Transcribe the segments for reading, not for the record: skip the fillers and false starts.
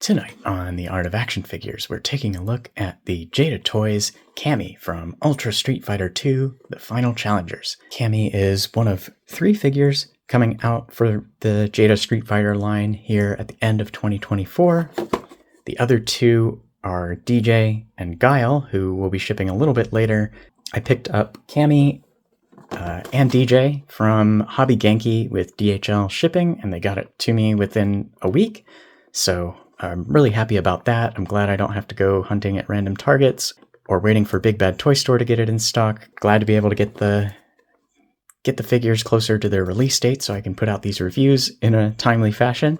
Tonight on The Art of Action Figures, we're taking a look at the Jada Toys Cammy from Ultra Street Fighter 2, The Final Challengers. Cammy is one of 3 figures coming out for the Jada Street Fighter line here at the end of 2024. The other 2 are DJ and Guile, who will be shipping a little bit later. I picked up Cammy and DJ from Hobby Genki with DHL shipping, and they got it to me within a week. So I'm really happy about that. I'm glad I don't have to go hunting at random Targets or waiting for Big Bad Toy Store to get it in stock. Glad to be able to get the figures closer to their release date so I can put out these reviews in a timely fashion.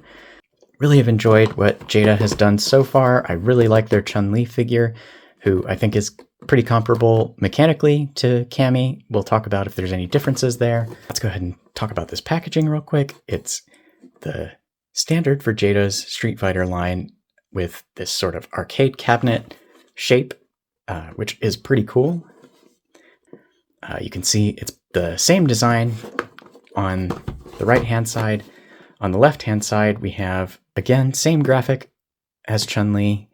Really have enjoyed what Jada has done so far. I really like their Chun-Li figure, who I think is pretty comparable mechanically to Cammy. We'll talk about if there's any differences there. Let's go ahead and talk about this packaging real quick. It's the standard for Jada's Street Fighter line with this sort of arcade cabinet shape, which is pretty cool. You can see it's the same design on the right-hand side. On the left-hand side, we have, again, same graphic as Chun-Li.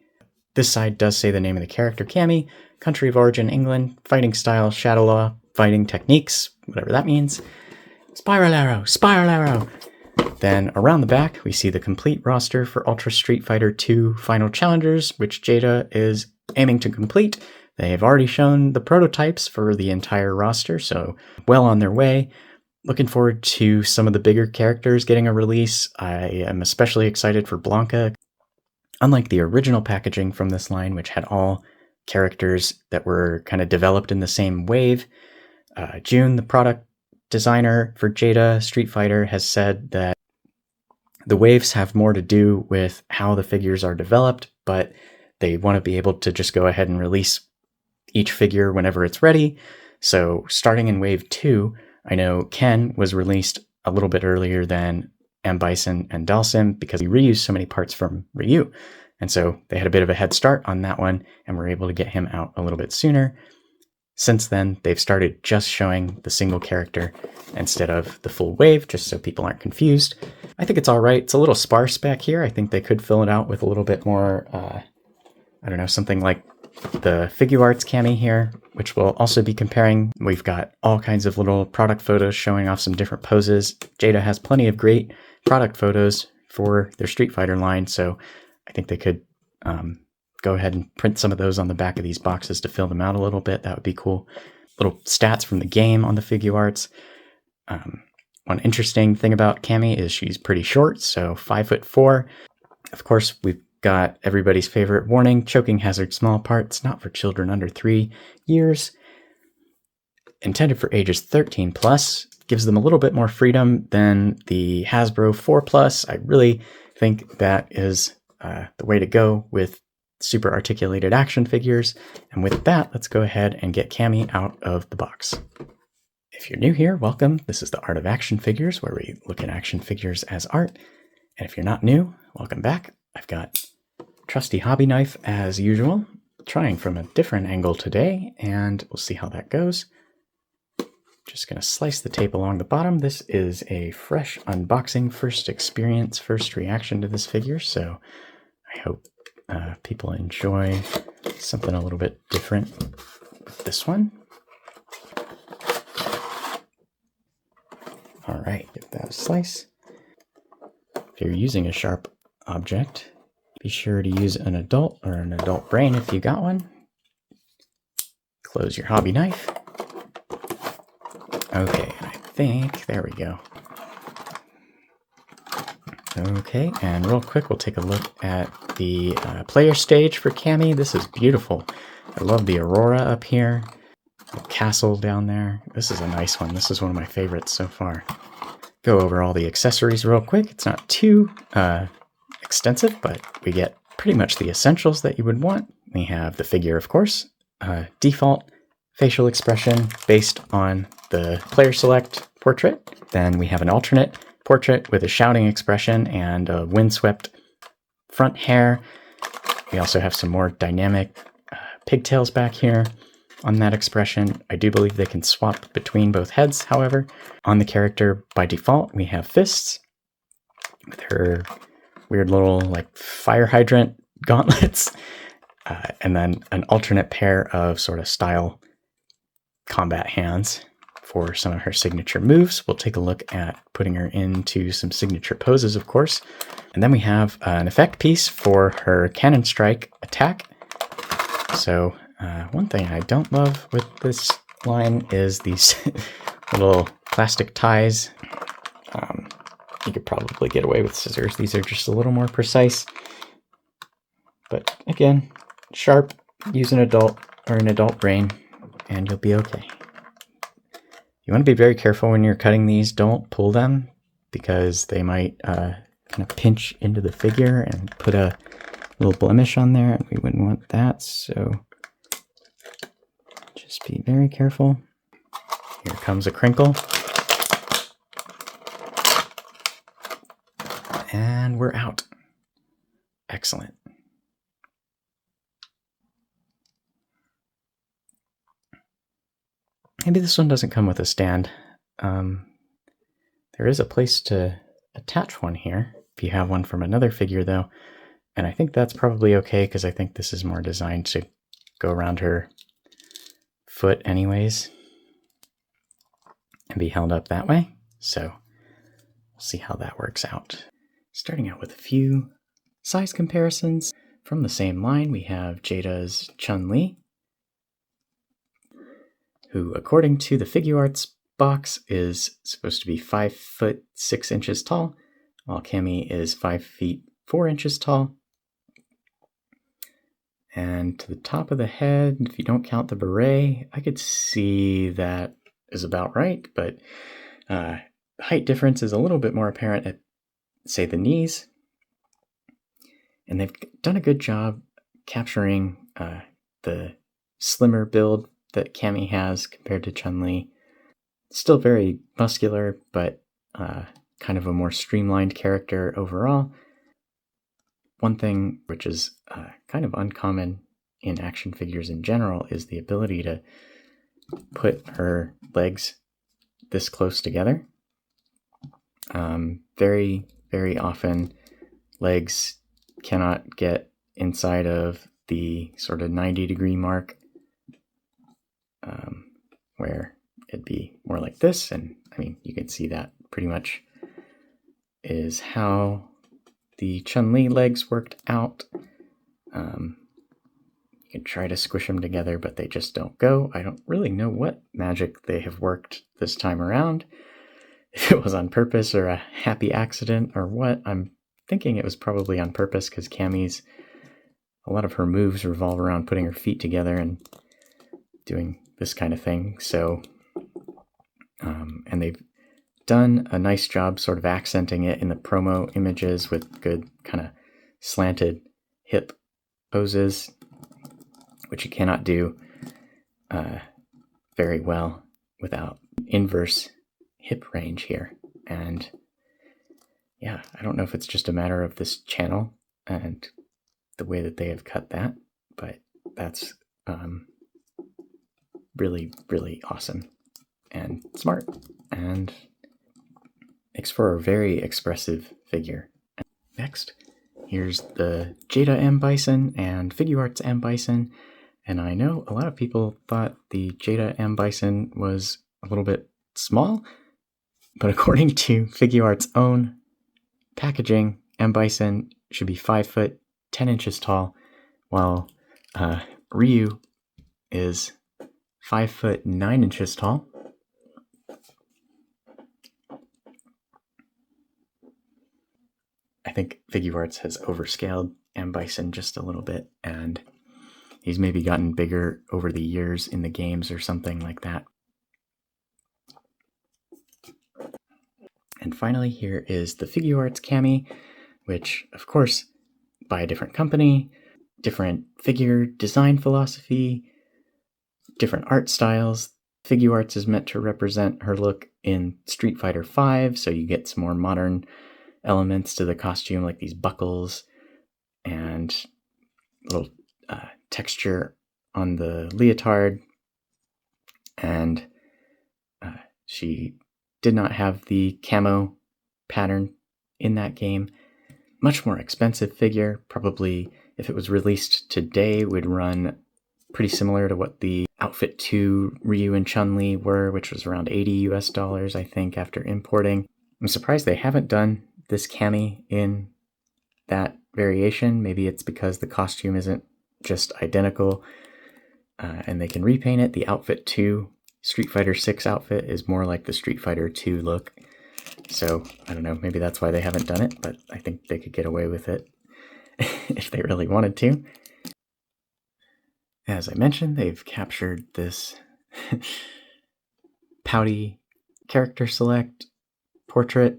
This side does say the name of the character, Cammy, country of origin, England, fighting style, Shadow Law, fighting techniques, whatever that means. Spiral arrow, spiral arrow. Then around the back, we see the complete roster for Ultra Street Fighter 2 Final Challengers, which Jada is aiming to complete. They have already shown the prototypes for the entire roster, so well on their way. Looking forward to some of the bigger characters getting a release. I am especially excited for Blanca. Unlike the original packaging from this line, which had all characters that were kind of developed in the same wave, June, the product designer for Jada Street Fighter, has said that the waves have more to do with how the figures are developed, but they want to be able to just go ahead and release each figure whenever it's ready. So starting in wave 2, I know Ken was released a little bit earlier than M. Bison and Dalsim because he reused so many parts from Ryu. And so they had a bit of a head start on that one and were able to get him out a little bit sooner. Since then, they've started just showing the single character instead of the full wave, just so people aren't confused. I think it's all right. It's a little sparse back here. I think they could fill it out with a little bit more, I don't know, something like the Figuarts Cammy here, which we'll also be comparing. We've got all kinds of little product photos showing off some different poses. Jada has plenty of great product photos for their Street Fighter line, so I think they could go ahead and print some of those on the back of these boxes to fill them out a little bit. That would be cool. Little stats from the game on the Figuarts. One interesting thing about Cammy is she's pretty short, so 5'4". Of course, we've got everybody's favorite warning, choking hazard small parts, not for children under 3 years. Intended for ages 13 plus, gives them a little bit more freedom than the Hasbro 4 plus. I really think that is the way to go with super articulated action figures. And with that, let's go ahead and get Cammy out of the box. If you're new here, welcome. This is the Art of Action Figures, where we look at action figures as art. And if you're not new, welcome back. I've got trusty hobby knife as usual, trying from a different angle today, and we'll see how that goes. Just gonna slice the tape along the bottom. This is a fresh unboxing, first experience, first reaction to this figure, so I hope people enjoy something a little bit different with this one. All right, give that a slice. If you're using a sharp object, be sure to use an adult or an adult brain if you got one. Close your hobby knife. Okay, I think, there we go. Okay, and real quick, we'll take a look at the player stage for Cammy. This is beautiful. I love the Aurora up here, the castle down there. This is a nice one. This is one of my favorites so far. Go over all the accessories real quick. It's not too extensive, but we get pretty much the essentials that you would want. We have the figure, of course, default facial expression based on the player select portrait. Then we have an alternate portrait with a shouting expression and a windswept front hair. We also have some more dynamic pigtails back here on that expression. I do believe they can swap between both heads, however. On the character, by default, we have fists with her weird little like fire hydrant gauntlets, and then an alternate pair of sort of style combat hands for some of her signature moves. We'll take a look at putting her into some signature poses, of course. And then we have an effect piece for her cannon strike attack. So one thing I don't love with this line is these little plastic ties. You could probably get away with scissors. These are just a little more precise. But again, sharp, use an adult or an adult brain, and you'll be okay. You want to be very careful when you're cutting these. Don't pull them because they might kind of pinch into the figure and put a little blemish on there, and we wouldn't want that. So just be very careful. Here comes a crinkle. And we're out. Excellent. Maybe this one doesn't come with a stand. There is a place to attach one here if you have one from another figure, though. And I think that's probably okay because I think this is more designed to go around her foot anyways and be held up that way. So we'll see how that works out. Starting out with a few size comparisons. From the same line, we have Jada's Chun-Li, who, according to the Figuarts box, is supposed to be 5 foot 6 inches tall, while Cammy is 5 feet 4 inches tall. And to the top of the head, if you don't count the beret, I could see that is about right, but the height difference is a little bit more apparent at, say, the knees. And they've done a good job capturing the slimmer build that Cammy has compared to Chun-Li. Still very muscular, but kind of a more streamlined character overall. One thing which is kind of uncommon in action figures in general is the ability to put her legs this close together. Very, very often legs cannot get inside of the sort of 90-degree mark, where it'd be more like this. And I mean, you can see that pretty much is how the Chun-Li legs worked out. You can try to squish them together, but they just don't go. I don't really know what magic they have worked this time around. If it was on purpose or a happy accident or what. I'm thinking it was probably on purpose because Cammy's, a lot of her moves revolve around putting her feet together and doing this kind of thing. So, and they've done a nice job sort of accenting it in the promo images with good kind of slanted hip poses, which you cannot do very well without inverse hip range here. And yeah, I don't know if it's just a matter of this channel and the way that they have cut that, but that's really, really awesome and smart and makes for a very expressive figure. Next, here's the Jada M. Bison and Figuarts M. Bison. And I know a lot of people thought the Jada M. Bison was a little bit small, but according to Figuarts' own packaging, M. Bison should be 5 foot 10 inches tall, while Ryu is 5 foot 9 inches tall. I think Figuarts has overscaled M. Bison just a little bit, and he's maybe gotten bigger over the years in the games or something like that. And finally, here is the Figuarts Cammy, which, of course, by a different company, different figure design philosophy, different art styles. Figuarts is meant to represent her look in Street Fighter V, so you get some more modern elements to the costume, like these buckles and little texture on the leotard. And she did not have the camo pattern in that game. much more expensive figure. Probably, if it was released today, would run pretty similar to what the Outfit 2 Ryu and Chun-Li were, which was around $80 US, I think, after importing. I'm surprised they haven't done this Cammy in that variation. Maybe it's because the costume isn't just identical and they can repaint it. The Outfit 2 Street Fighter 6 outfit is more like the Street Fighter 2 look. So, I don't know, maybe that's why they haven't done it, but I think they could get away with it if they really wanted to. As I mentioned, they've captured this pouty character select portrait.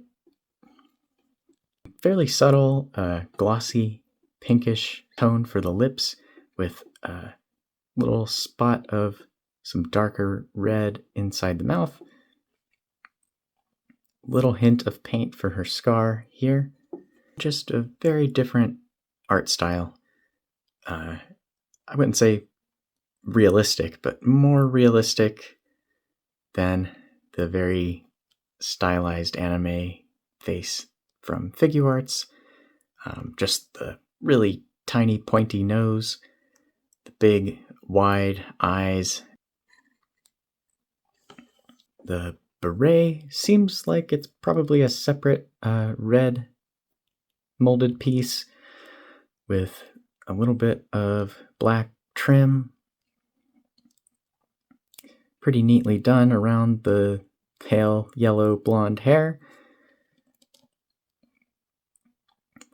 Fairly subtle, glossy, pinkish tone for the lips with a little spot of some darker red inside the mouth. Little hint of paint for her scar here. Just a very different art style. I wouldn't say realistic, but more realistic than the very stylized anime face from Figuarts. Just the really tiny pointy nose, the big wide eyes. The beret seems like it's probably a separate red molded piece with a little bit of black trim. Pretty neatly done around the pale yellow blonde hair.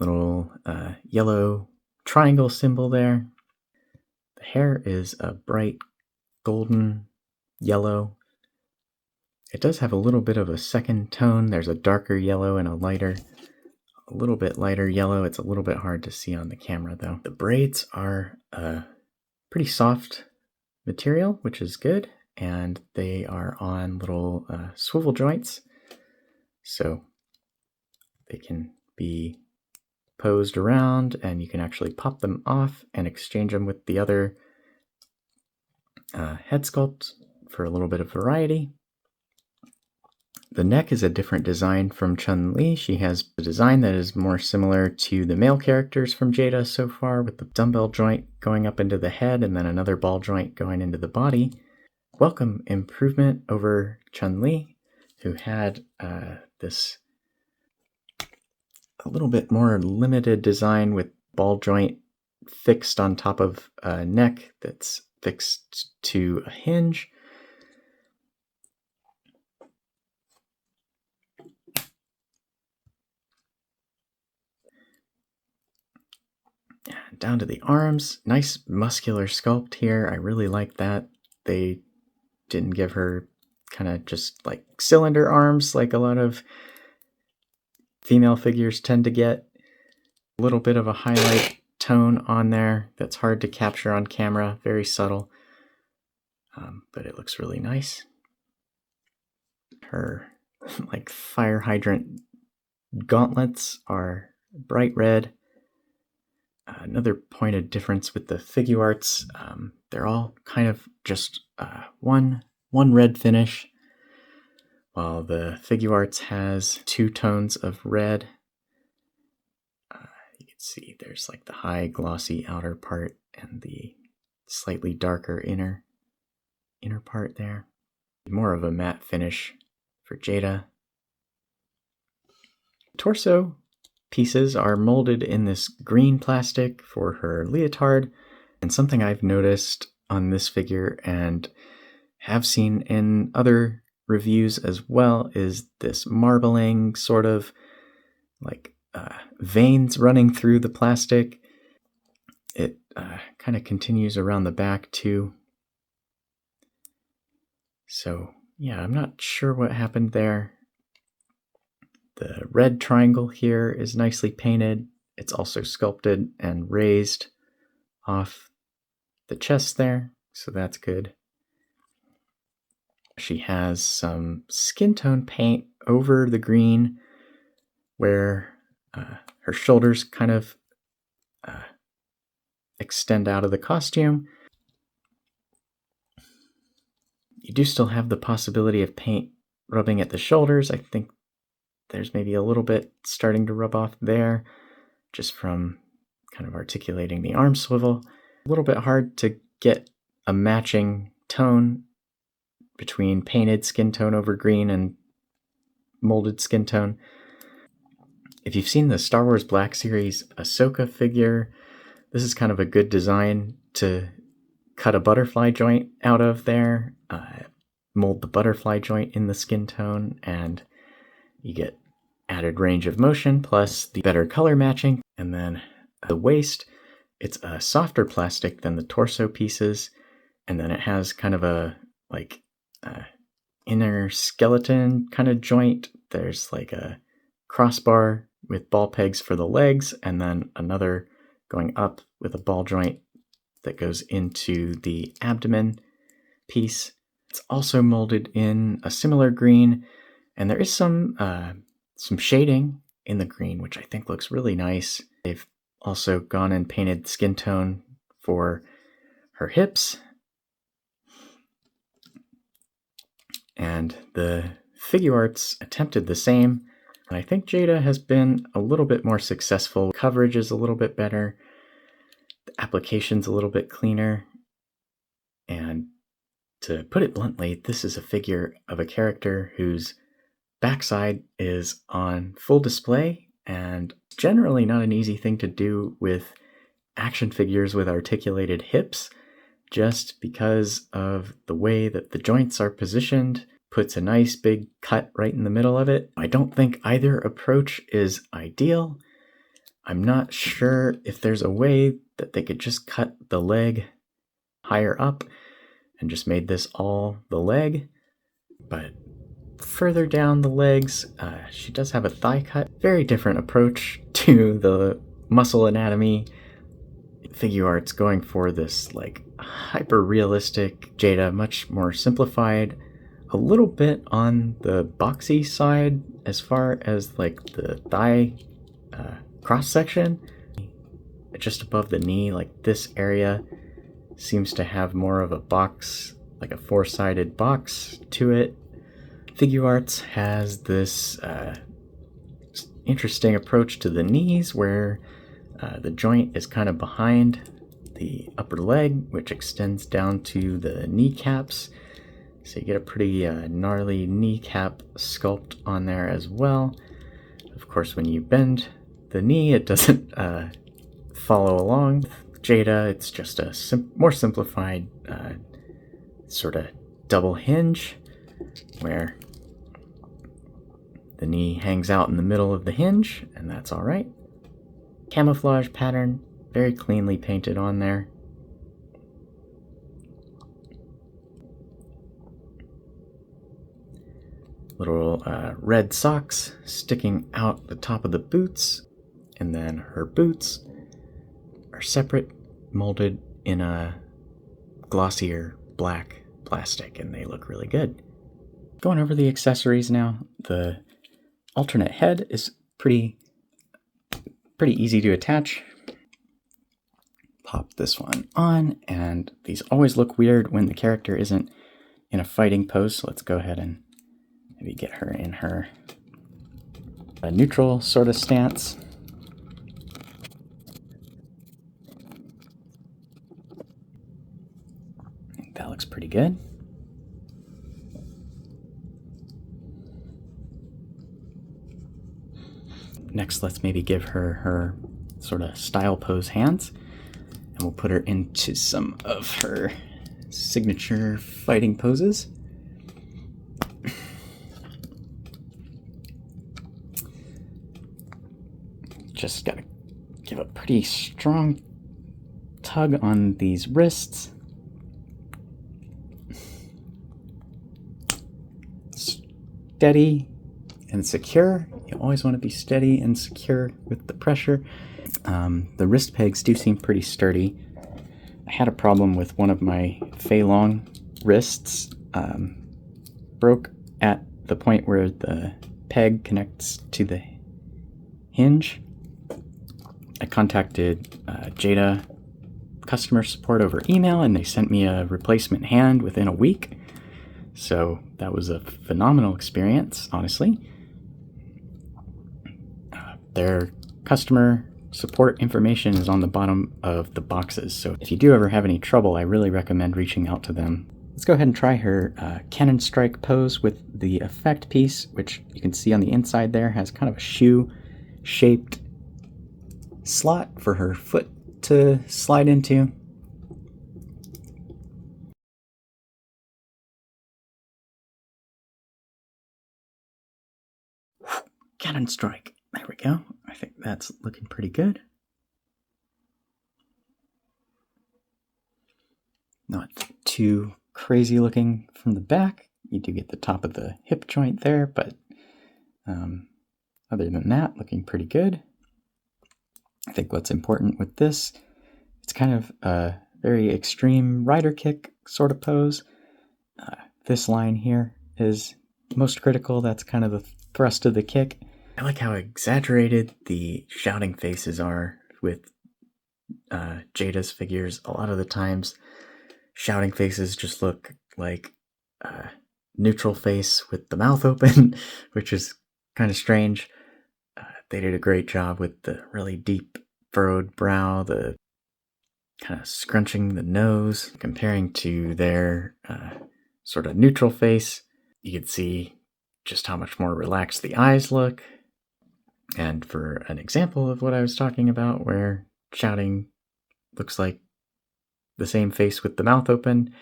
Little yellow triangle symbol there. The hair is a bright golden yellow. It does have a little bit of a second tone. There's a darker yellow and a little bit lighter yellow. It's a little bit hard to see on the camera though. The braids are pretty soft material, which is good. And they are on little swivel joints, so they can be posed around and you can actually pop them off and exchange them with the other head sculpt for a little bit of variety. The neck is a different design from Chun-Li. She has a design that is more similar to the male characters from Jada so far, with the dumbbell joint going up into the head and then another ball joint going into the body. Welcome improvement over Chun-Li, who had this a little bit more limited design with ball joint fixed on top of a neck that's fixed to a hinge. Down to the arms, nice muscular sculpt here. I really like that. They didn't give her kind of just like cylinder arms like a lot of female figures tend to get. A little bit of a highlight tone on there that's hard to capture on camera, very subtle, but it looks really nice. Her like fire hydrant gauntlets are bright red. Another point of difference with the Figuarts, they're all kind of just one red finish, while the Figuarts has two tones of red. You can see there's like the high glossy outer part and the slightly darker inner part there. More of a matte finish for Jada. Torso pieces are molded in this green plastic for her leotard, and something I've noticed on this figure and have seen in other reviews as well is this marbling sort of like veins running through the plastic. It kind of continues around the back too. So yeah, I'm not sure what happened there. The red triangle here is nicely painted. It's also sculpted and raised off the chest there, so that's good. She has some skin tone paint over the green where her shoulders kind of extend out of the costume. You do still have the possibility of paint rubbing at the shoulders. I think there's maybe a little bit starting to rub off there. just from kind of articulating the arm swivel. A little bit hard to get a matching tone between painted skin tone over green and molded skin tone. If you've seen the Star Wars Black Series Ahsoka figure, this is kind of a good design to cut a butterfly joint out of there, mold the butterfly joint in the skin tone, and you get added range of motion plus the better color matching. And then the waist, it's a softer plastic than the torso pieces, and then it has kind of a inner skeleton kind of joint. There's like a crossbar with ball pegs for the legs, and then another going up with a ball joint that goes into the abdomen piece. It's also molded in a similar green, and there is some shading in the green, which I think looks really nice. They've also gone and painted skin tone for her hips. And the Figuarts attempted the same. And I think Jada has been a little bit more successful. Coverage is a little bit better. The application's a little bit cleaner. And to put it bluntly, this is a figure of a character whose backside is on full display, and generally not an easy thing to do with action figures with articulated hips, just because of the way that the joints are positioned. Puts a nice big cut right in the middle of it. I don't think either approach is ideal. I'm not sure if there's a way that they could just cut the leg higher up and just made this all the leg. But further down the legs, she does have a thigh cut. Very different approach to the muscle anatomy. Figuarts going for this like hyper realistic Jada, much more simplified. A little bit on the boxy side as far as like the thigh cross section. Just above the knee, like this area seems to have more of a box, like a four-sided box to it. Figuarts has this interesting approach to the knees where the joint is kind of behind the upper leg, which extends down to the kneecaps. So you get a pretty gnarly kneecap sculpt on there as well. Of course, when you bend the knee, it doesn't follow along. With Jada, it's just a more simplified sort of double hinge where the knee hangs out in the middle of the hinge, and that's all right. Camouflage pattern, very cleanly painted on there. Little red socks sticking out the top of the boots, and then her boots are separate, molded in a glossier black plastic, and they look really good. Going over the accessories now, the alternate head is pretty easy to attach. Pop this one on, and these always look weird when the character isn't in a fighting pose, so let's go ahead and maybe get her in her neutral sort of stance. I think that looks pretty good. Next, let's maybe give her sort of style pose hands, and we'll put her into some of her signature fighting poses. Just gotta give a pretty strong tug on these wrists. Steady and secure. You always want to be steady and secure with the pressure. The wrist pegs do seem pretty sturdy. I had a problem with one of my Fei Long wrists. Broke at the point where the peg connects to the hinge. I contacted Jada customer support over email, and they sent me a replacement hand within a week. So that was a phenomenal experience, honestly. Their customer support information is on the bottom of the boxes, so if you do ever have any trouble, I really recommend reaching out to them. Let's go ahead and try her cannon strike pose with the effect piece, which you can see on the inside there has kind of a shoe-shaped slot for her foot to slide into. Cannon strike. There we go. I think that's looking pretty good. Not too crazy looking from the back. You do get the top of the hip joint there, but other than that, looking pretty good. I think what's important with this, it's kind of a very extreme rider kick sort of pose. This line here is most critical. That's kind of the thrust of the kick. I like how exaggerated the shouting faces are with Jada's figures. A lot of the times, shouting faces just look like a neutral face with the mouth open, which is kind of strange. They did a great job with the really deep furrowed brow, the kind of scrunching the nose. Comparing to their sort of neutral face, you can see just how much more relaxed the eyes look. And for an example of what I was talking about, where shouting looks like the same face with the mouth open,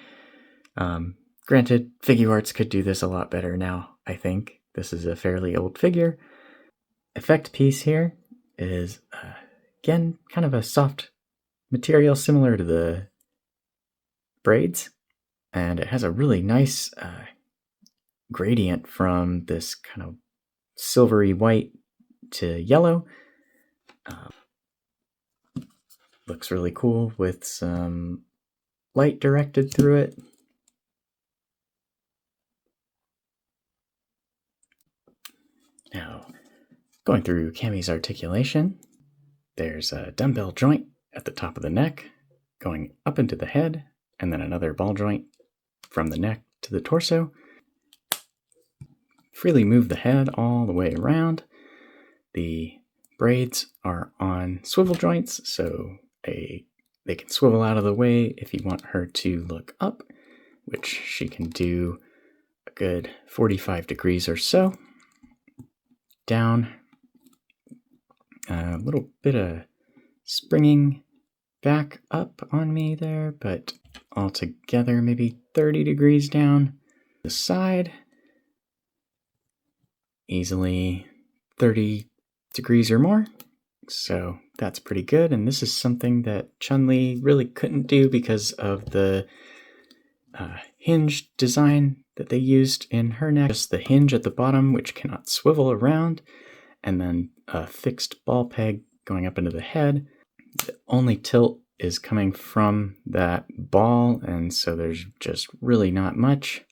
granted, Figuarts could do this a lot better now, I think. This is a fairly old figure. Effect piece here is, again, kind of a soft material similar to the braids, and it has a really nice gradient from this kind of silvery white to yellow. Looks really cool with some light directed through it. Now, going through Cammy's articulation, there's a dumbbell joint at the top of the neck, going up into the head, and then another ball joint from the neck to the torso. Freely move the head all the way around. The braids are on swivel joints, so they can swivel out of the way if you want her to look up, which she can do a good 45 degrees or so. Down, a little bit of springing back up on me there, but altogether maybe 30 degrees down the side. Easily 30 degrees or more. So that's pretty good. And this is something that Chun-Li really couldn't do because of the hinge design that they used in her neck. Just the hinge at the bottom, which cannot swivel around, and then a fixed ball peg going up into the head. The only tilt is coming from that ball, and so there's just really not much.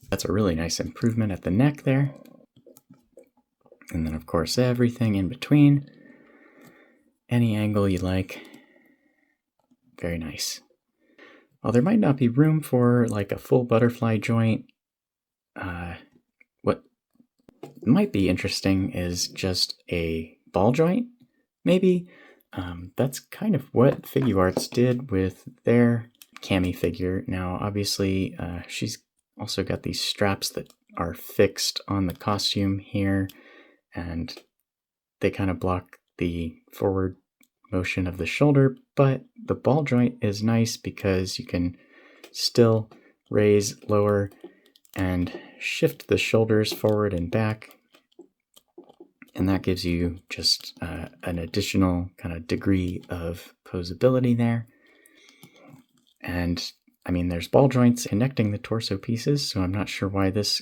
That's a really nice improvement at the neck there. And then, of course, everything in between. Any angle you like. Very nice. While there might not be room for like a full butterfly joint, what might be interesting is just a ball joint, maybe. That's kind of what Figuarts did with their Cammy figure. Now, obviously, she's also got these straps that are fixed on the costume here, and they kind of block the forward motion of the shoulder, but the ball joint is nice because you can still raise, lower, and shift the shoulders forward and back, and that gives you just an additional kind of degree of posability there. And I mean, there's ball joints connecting the torso pieces, so I'm not sure why this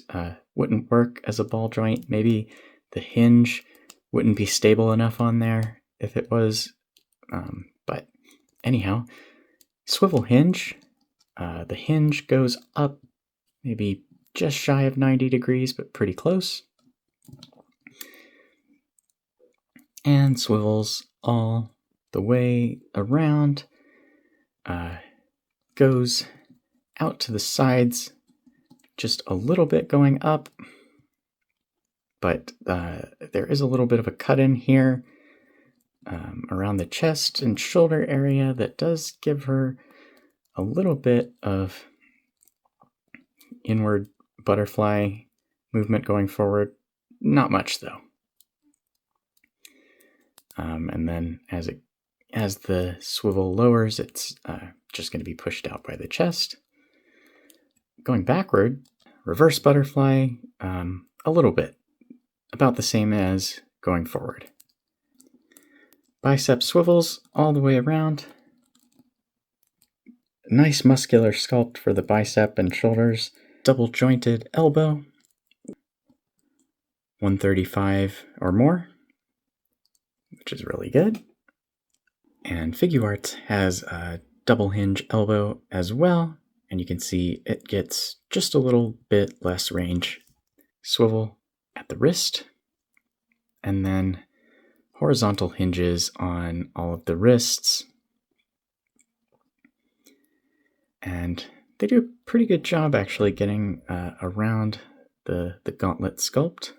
wouldn't work as a ball joint. Maybe the hinge wouldn't be stable enough on there if it was. But anyhow, swivel hinge. The hinge goes up maybe just shy of 90 degrees, but pretty close. And swivels all the way around. Goes out to the sides, just a little bit going up. but there is a little bit of a cut in here around the chest and shoulder area that does give her a little bit of inward butterfly movement going forward. Not much though. And then as the swivel lowers, it's just going to be pushed out by the chest. Going backward, reverse butterfly, a little bit, about the same as going forward. Bicep swivels all the way around. Nice muscular sculpt for the bicep and shoulders. Double jointed elbow. 135 or more, which is really good. And Figuarts has a double hinge elbow as well, and you can see it gets just a little bit less range. Swivel at the wrist, and then horizontal hinges on all of the wrists. And they do a pretty good job actually getting around the gauntlet sculpt.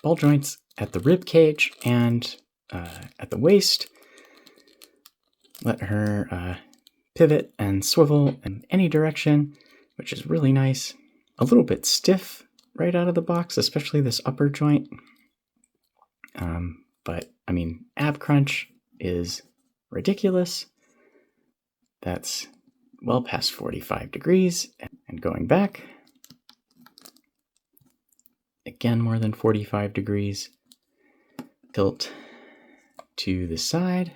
Ball joints at the rib cage and at the waist. Let her pivot and swivel in any direction, which is really nice. A little bit stiff right out of the box, especially this upper joint. But I mean, ab crunch is ridiculous. That's well past 45 degrees. And going back, again, more than 45 degrees. Tilt to the side.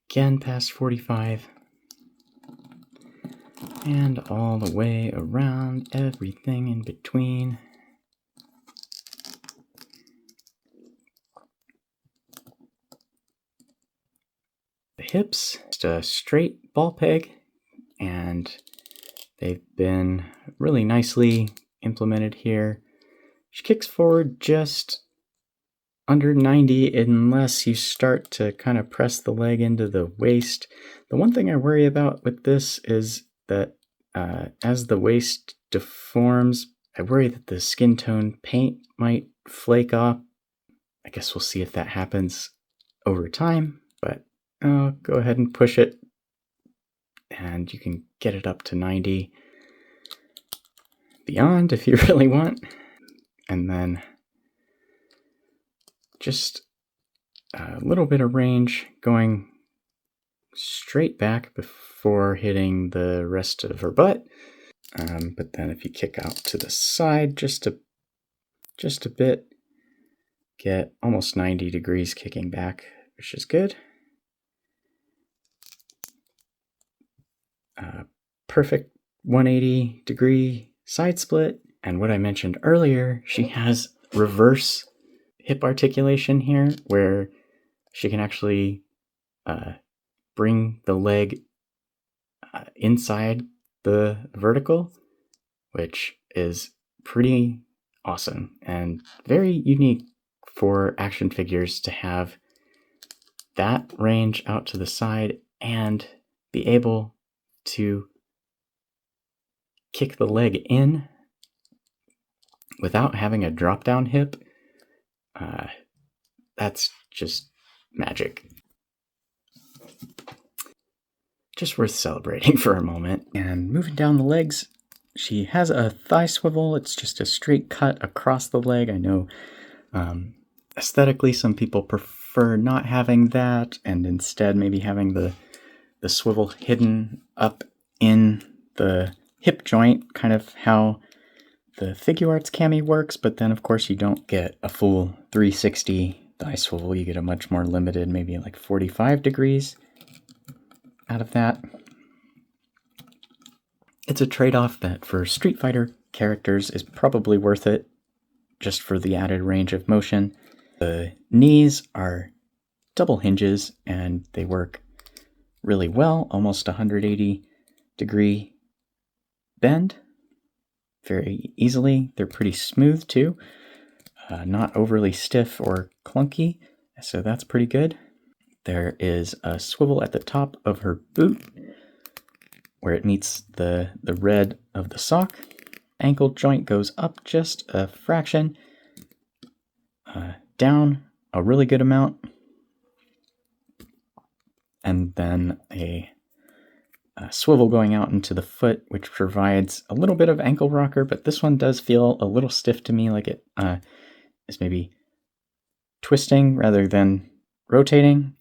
Again, past 45. And all the way around, everything in between. The hips, just a straight ball peg, and they've been really nicely implemented here. She kicks forward just under 90 unless you start to kind of press the leg into the waist. The one thing I worry about with this is that as the waist deforms, I worry that the skin tone paint might flake off. I guess we'll see if that happens over time, but I'll go ahead and push it, and you can get it up to 90 beyond if you really want. And then just a little bit of range going straight back before hitting the rest of her butt. But then if you kick out to the side just a bit, get almost 90 degrees kicking back, which is good. Perfect 180 degree side split. And what I mentioned earlier, she has reverse hip articulation here, where she can actually bring the leg inside the vertical, which is pretty awesome and very unique for action figures to have that range out to the side and be able to kick the leg in without having a drop down hip. That's just magic. Just worth celebrating for a moment. And moving down the legs, she has a thigh swivel. It's just a straight cut across the leg. I know aesthetically some people prefer not having that and instead maybe having the swivel hidden up in the hip joint, kind of how the Figuarts Cammy works, but then of course you don't get a full 360 thigh swivel. You get a much more limited, maybe like 45 degrees out of that. It's a trade-off that for Street Fighter characters is probably worth it, just for the added range of motion. The knees are double hinges and they work really well, almost 180 degree bend very easily. They're pretty smooth too, not overly stiff or clunky, so that's pretty good. There is a swivel at the top of her boot where it meets the red of the sock. ankle joint goes up just a fraction, down a really good amount, and then a swivel going out into the foot, which provides a little bit of ankle rocker, but this one does feel a little stiff to me, like it is maybe twisting rather than rotating.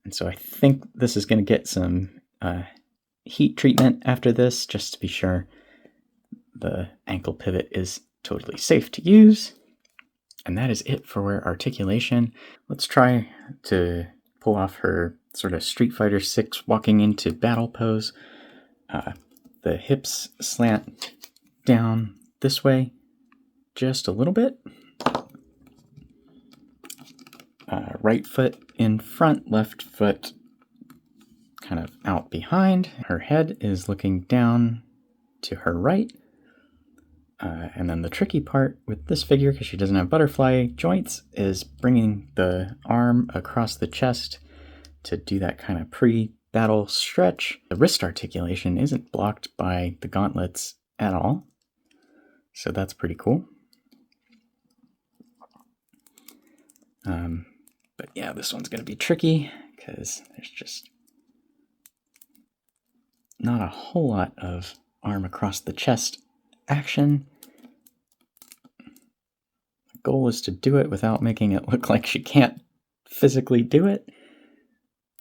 And so I think this is going to get some heat treatment after this, just to be sure the ankle pivot is totally safe to use. And that is it for articulation. Let's try to pull off her sort of Street Fighter 6 walking into battle pose. The hips slant down this way just a little bit. Right foot in front, left foot kind of out behind. Her head is looking down to her right. And then the tricky part with this figure, because she doesn't have butterfly joints, is bringing the arm across the chest to do that kind of pre-battle stretch. The wrist articulation isn't blocked by the gauntlets at all, so that's pretty cool. But yeah, this one's going to be tricky because there's just not a whole lot of arm across the chest action. The goal is to do it without making it look like she can't physically do it.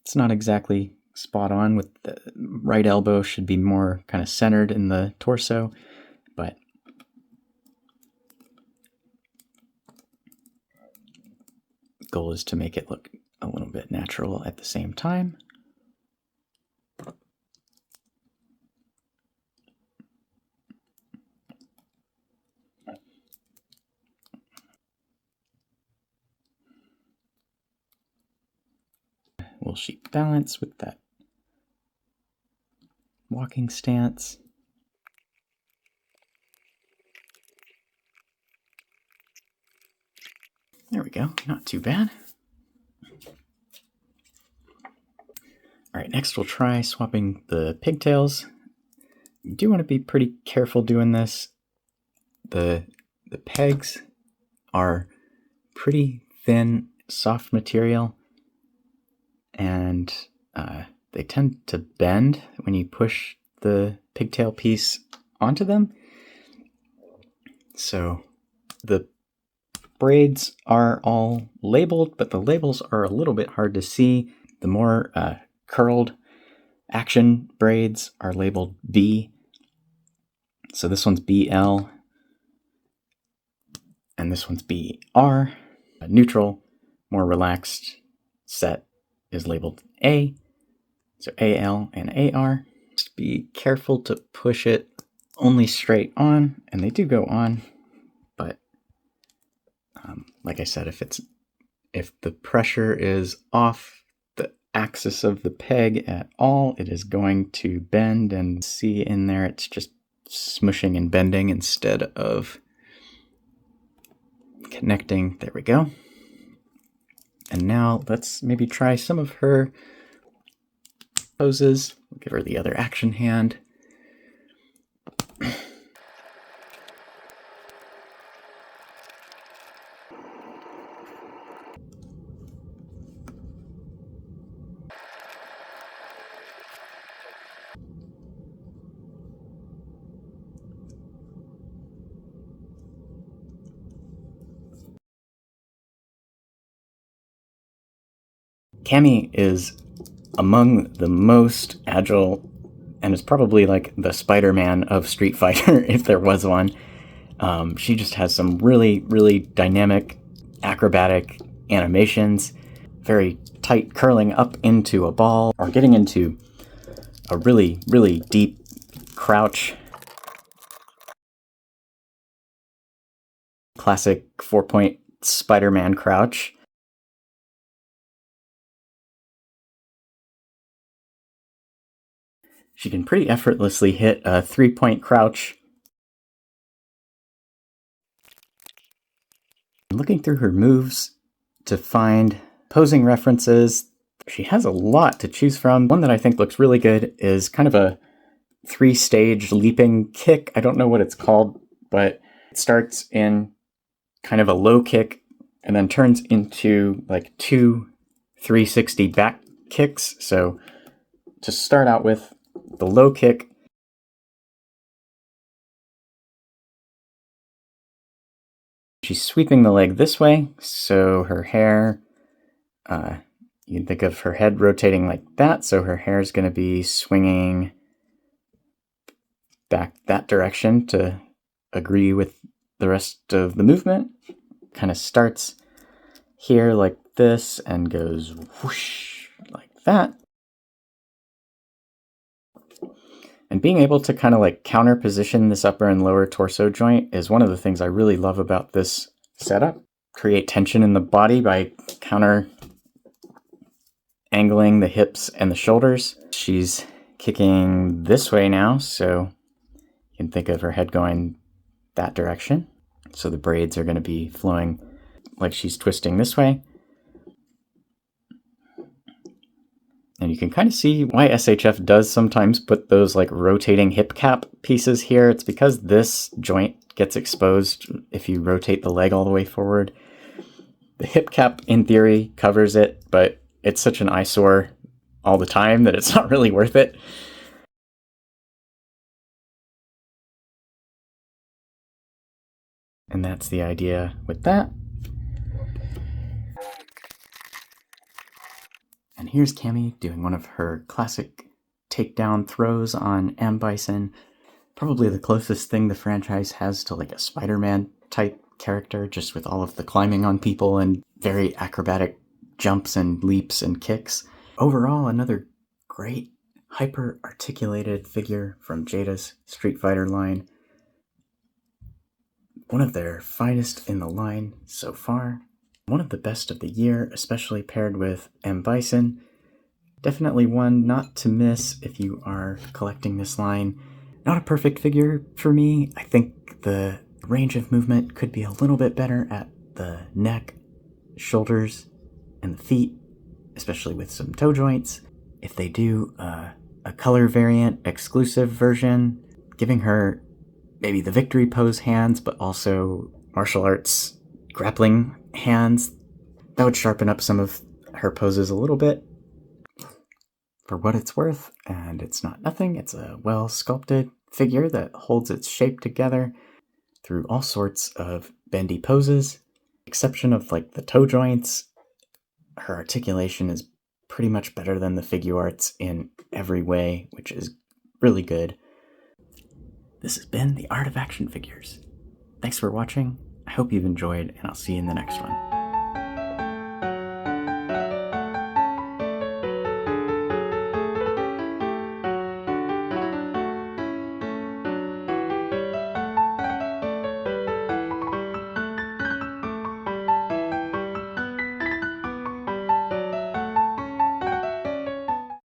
It's not exactly spot on, with the right elbow should be more kind of centered in the torso, but the goal is to make it look a little bit natural at the same time. Will she balance with that walking stance? There we go, not too bad. All right, next we'll try swapping the pigtails. You do want to be pretty careful doing this. The pegs are pretty thin, soft material, and they tend to bend when you push the pigtail piece onto them. So the braids are all labeled, but the labels are a little bit hard to see. The more curled action braids are labeled B. So this one's BL, and this one's BR. Neutral, more relaxed set is labeled A. So AL and AR. Just be careful to push it only straight on, and they do go on, but like I said, if the pressure is off the axis of the peg at all, it is going to bend, and see in there it's just smushing and bending instead of connecting. There we go. And now let's maybe try some of her poses. We'll give her the other action hand. Cammy is among the most agile, and is probably like the Spider-Man of Street Fighter, if there was one. She just has some really, really dynamic, acrobatic animations, very tight curling up into a ball, or getting into a really, really deep crouch. Classic 4-point Spider-Man crouch. She can pretty effortlessly hit a 3-point crouch. Looking through her moves to find posing references, she has a lot to choose from. One that I think looks really good is kind of a 3-stage leaping kick. I don't know what it's called, but it starts in kind of a low kick and then turns into like 2 360 back kicks. So to start out with the low kick, she's sweeping the leg this way, so her hair, you can think of her head rotating like that, so her hair is going to be swinging back that direction to agree with the rest of the movement. Kind of starts here like this and goes whoosh like that. And being able to kind of like counter position this upper and lower torso joint is one of the things I really love about this setup. Create tension in the body by counter angling the hips and the shoulders. She's kicking this way now, so you can think of her head going that direction. So the braids are going to be flowing like she's twisting this way. And you can kind of see why SHF does sometimes put those like rotating hip cap pieces here. It's because this joint gets exposed if you rotate the leg all the way forward. The hip cap in theory covers it, but it's such an eyesore all the time that it's not really worth it. And that's the idea with that. And here's Cammy doing one of her classic takedown throws on M. Bison. Probably the closest thing the franchise has to like a Spider-Man type character, just with all of the climbing on people and very acrobatic jumps and leaps and kicks. Overall, another great hyper-articulated figure from Jada's Street Fighter line. One of their finest in the line so far. One of the best of the year, especially paired with M. Bison. Definitely one not to miss if you are collecting this line. Not a perfect figure for me. I think the range of movement could be a little bit better at the neck, shoulders, and the feet, especially with some toe joints. If they do a color variant exclusive version, giving her maybe the victory pose hands, but also martial arts grappling hands, that would sharpen up some of her poses a little bit. For what it's worth, and it's not nothing, it's a well-sculpted figure that holds its shape together through all sorts of bendy poses. Exception of like the toe joints, her articulation is pretty much better than the Figuarts in every way, which is really good. This has been The Art of Action Figures. Thanks for watching. I hope you've enjoyed, and I'll see you in the next one.